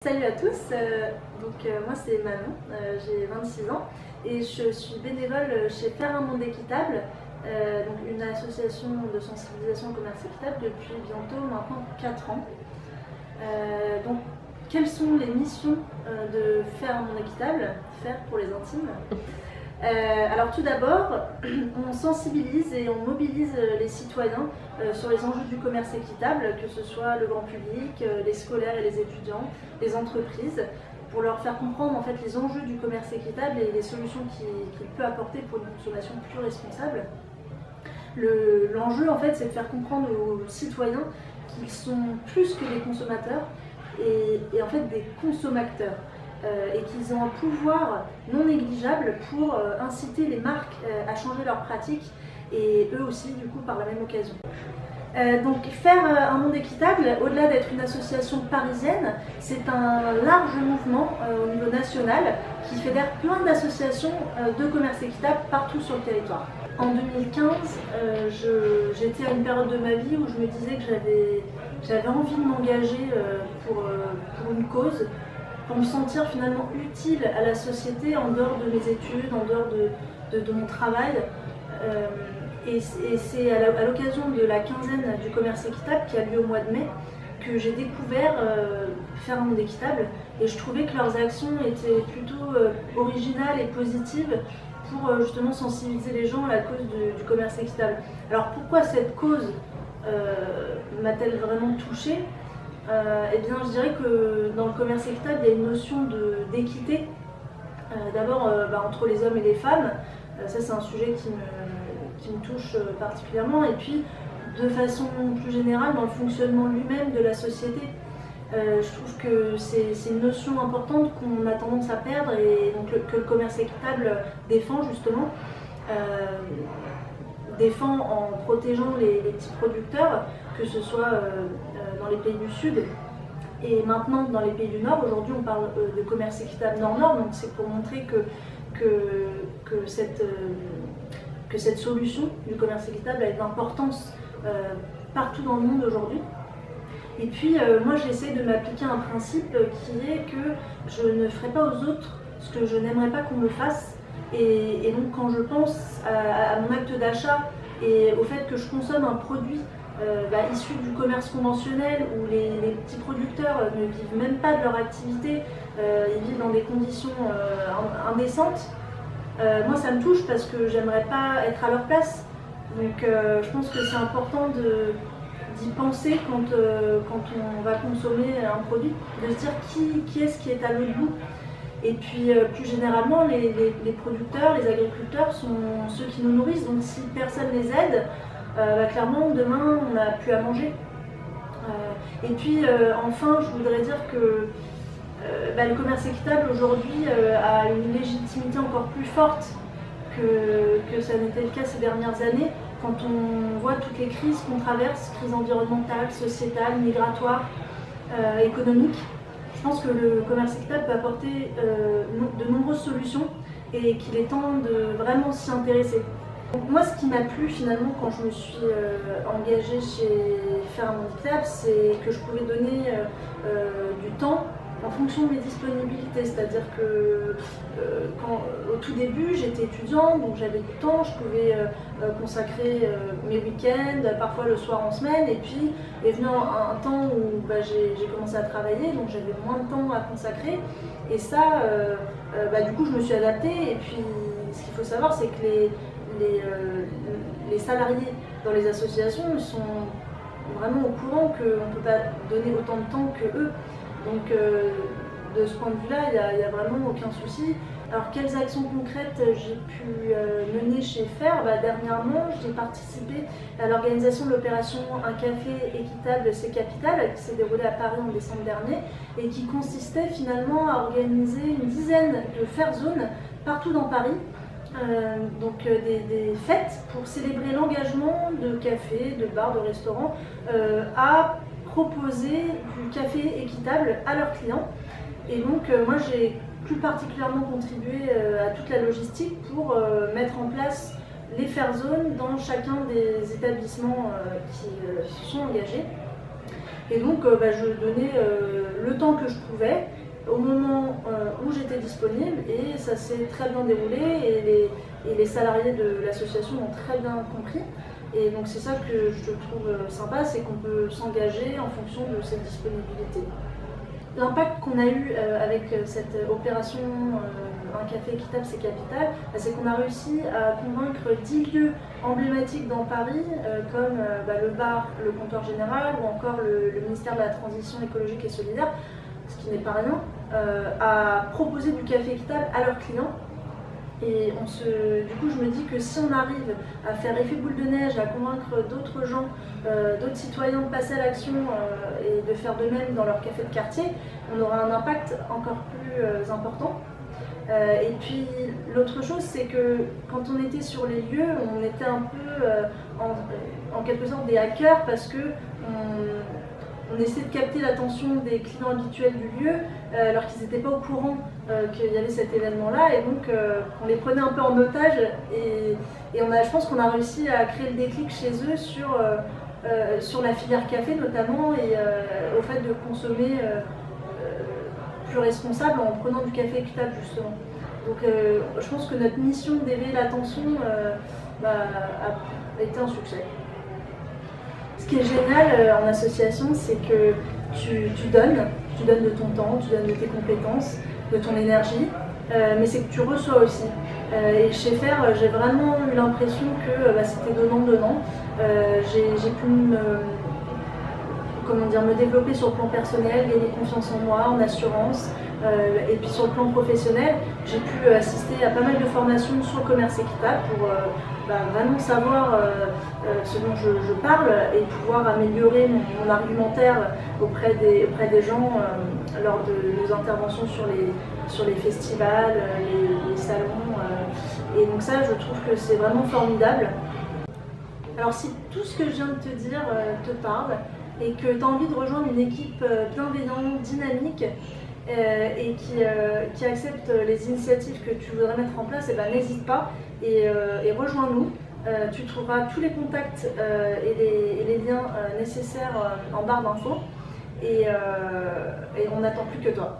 Salut à tous, moi c'est Manon, j'ai 26 ans et je suis bénévole chez Faire un monde équitable, une association de sensibilisation au commerce équitable depuis bientôt maintenant 4 ans. Quelles sont les missions de Faire un monde équitable, faire pour les intimes? Alors tout d'abord, on sensibilise et on mobilise les citoyens sur les enjeux du commerce équitable, que ce soit le grand public, les scolaires et les étudiants, les entreprises, pour leur faire comprendre en fait les enjeux du commerce équitable et les solutions qu'il peut apporter pour une consommation plus responsable. L'enjeu en fait, c'est de faire comprendre aux citoyens qu'ils sont plus que des consommateurs et en fait des consommateurs. Et qu'ils ont un pouvoir non négligeable pour inciter les marques à changer leurs pratiques et eux aussi du coup par la même occasion. Faire un monde équitable, au-delà d'être une association parisienne, c'est un large mouvement au niveau national qui fédère plein d'associations de commerce équitable partout sur le territoire. En 2015, j'étais à une période de ma vie où je me disais que j'avais envie de m'engager pour une cause, pour me sentir finalement utile à la société en dehors de mes études, en dehors de mon travail. Et c'est à l'occasion de la quinzaine du commerce équitable qui a lieu au mois de mai que j'ai découvert Faire un monde équitable et je trouvais que leurs actions étaient plutôt originales et positives pour justement sensibiliser les gens à la cause du commerce équitable. Alors pourquoi cette cause m'a-t-elle vraiment touchée? Eh bien, je dirais que dans le commerce équitable, il y a une notion d'équité. D'abord, entre les hommes et les femmes, ça c'est un sujet qui me touche particulièrement. Et puis, de façon plus générale, dans le fonctionnement lui-même de la société. Je trouve que c'est une notion importante qu'on a tendance à perdre et donc que le commerce équitable défend justement. Défend en protégeant les petits producteurs, que ce soit dans les pays du Sud et maintenant dans les pays du Nord. Aujourd'hui on parle de commerce équitable Nord-Nord, donc c'est pour montrer que cette solution du commerce équitable a une importance partout dans le monde aujourd'hui. Et puis moi j'essaie de m'appliquer un principe qui est que je ne ferai pas aux autres ce que je n'aimerais pas qu'on me fasse. Et donc quand je pense à mon acte d'achat et au fait que je consomme un produit issu du commerce conventionnel où les petits producteurs ne vivent même pas de leur activité, ils vivent dans des conditions indécentes, moi ça me touche parce que j'aimerais pas être à leur place. Donc je pense que c'est important d'y penser quand on va consommer un produit, de se dire qui est-ce qui est à l'autre bout. Et puis plus généralement, les producteurs, les agriculteurs sont ceux qui nous nourrissent, donc si personne les aide, clairement demain on n'a plus à manger. Et puis enfin, je voudrais dire que le commerce équitable aujourd'hui a une légitimité encore plus forte que ça n'était le cas ces dernières années, quand on voit toutes les crises qu'on traverse, crise environnementale, sociétale, migratoire, économique. Je pense que le commerce équitable peut apporter de nombreuses solutions et qu'il est temps de vraiment s'y intéresser. Donc moi, ce qui m'a plu finalement quand je me suis engagée chez Faire un monde équitable, c'est que je pouvais donner du temps en fonction de mes disponibilités. C'est-à-dire que au tout début, j'étais étudiante, donc j'avais du temps, je pouvais consacrer mes week-ends, parfois le soir en semaine, et puis est venu un temps où j'ai commencé à travailler, donc j'avais moins de temps à consacrer. Et ça, du coup, je me suis adaptée. Et puis, ce qu'il faut savoir, c'est que les salariés dans les associations ils sont vraiment au courant qu'on ne peut pas donner autant de temps que eux. Donc de ce point de vue-là, il n'y a vraiment aucun souci. Alors quelles actions concrètes j'ai pu mener chez Faire? Dernièrement, j'ai participé à l'organisation de l'opération Un café équitable, c'est capital, qui s'est déroulée à Paris en décembre dernier et qui consistait finalement à organiser une dizaine de Faire zones partout dans Paris. Des fêtes pour célébrer l'engagement de cafés, de bars, de restaurants à proposer du café équitable à leurs clients. Et donc moi j'ai plus particulièrement contribué à toute la logistique pour mettre en place les Faire zones dans chacun des établissements qui se sont engagés. Et donc je donnais le temps que je pouvais, au moment où j'étais disponible, et ça s'est très bien déroulé et les salariés de l'association ont très bien compris. Et donc c'est ça que je trouve sympa, c'est qu'on peut s'engager en fonction de cette disponibilité. L'impact qu'on a eu avec cette opération Un café équitable, c'est capital, c'est qu'on a réussi à convaincre 10 lieux emblématiques dans Paris, comme le bar, le comptoir général ou encore le ministère de la Transition écologique et solidaire, ce qui n'est pas rien, à proposer du café équitable à leurs clients. Et du coup, je me dis que si on arrive à faire effet boule de neige, à convaincre d'autres gens, d'autres citoyens de passer à l'action et de faire de même dans leur café de quartier, on aura un impact encore plus important. Et puis l'autre chose, c'est que quand on était sur les lieux, on était un peu en quelque sorte des hackers parce que on essayait de capter l'attention des clients habituels du lieu alors qu'ils n'étaient pas au courant qu'il y avait cet événement-là, et donc on les prenait un peu en otage et je pense qu'on a réussi à créer le déclic chez eux sur la filière café notamment et au fait de consommer plus responsable en prenant du café équitable justement. Donc je pense que notre mission d'éveiller l'attention a été un succès. Ce qui est génial en association, c'est que tu donnes de ton temps, tu donnes de tes compétences, de ton énergie, mais c'est que tu reçois aussi. Et chez FAIRE, j'ai vraiment eu l'impression que c'était donnant-donnant. J'ai pu me développer sur le plan personnel, gagner confiance en moi, en assurance. Et puis sur le plan professionnel, j'ai pu assister à pas mal de formations sur le commerce équitable pour vraiment savoir ce dont je parle et pouvoir améliorer mon argumentaire auprès des gens lors de nos interventions sur les festivals, les salons. Et donc ça, je trouve que c'est vraiment formidable. Alors si tout ce que je viens de te dire te parle et que tu as envie de rejoindre une équipe bienveillante, dynamique, et qui accepte les initiatives que tu voudrais mettre en place, n'hésite pas et rejoins-nous. Tu trouveras tous les contacts et les liens nécessaires en barre d'infos et on n'attend plus que toi.